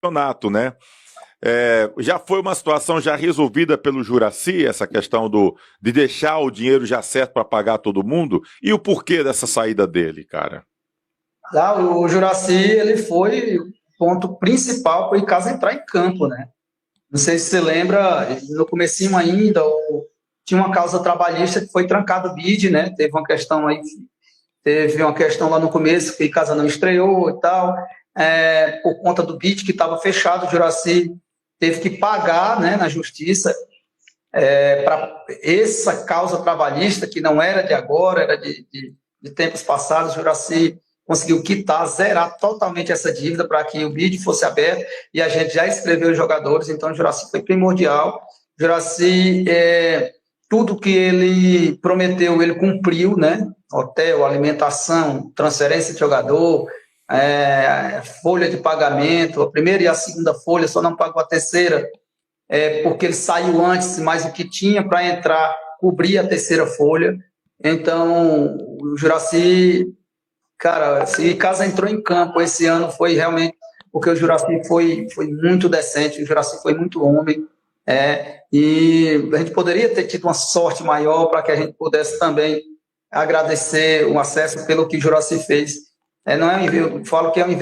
campeonato, né? Já foi uma situação já resolvida pelo Juracy, essa questão de deixar o dinheiro já certo para pagar todo mundo? E o porquê dessa saída dele, cara? Lá, o Juracy, ele foi o ponto principal para o Icasa entrar em campo, né? Não sei se você lembra, no comecinho ainda, tinha uma causa trabalhista que foi trancado o bid, né? Teve uma questão lá no começo que o Icasa não estreou e tal, por conta do bid que estava fechado, o Juracy teve que pagar, né, na justiça, para essa causa trabalhista, que não era de agora, era de tempos passados. O Juracy conseguiu quitar, zerar totalmente essa dívida para que o bid fosse aberto, e a gente já escreveu os jogadores, então o Juracy foi primordial. O Juracy, tudo que ele prometeu, ele cumpriu, né? Hotel, alimentação, transferência de jogador, folha de pagamento, a primeira e a segunda folha, só não pagou a terceira, porque ele saiu antes, mas o que tinha para entrar cobria a terceira folha. Então, o Juracy, cara, se Casa entrou em campo esse ano, foi realmente porque o Juracy foi muito decente, o Juracy foi muito homem, e a gente poderia ter tido uma sorte maior para que a gente pudesse também agradecer o acesso pelo que o Juracy fez. Não é, eu falo que é um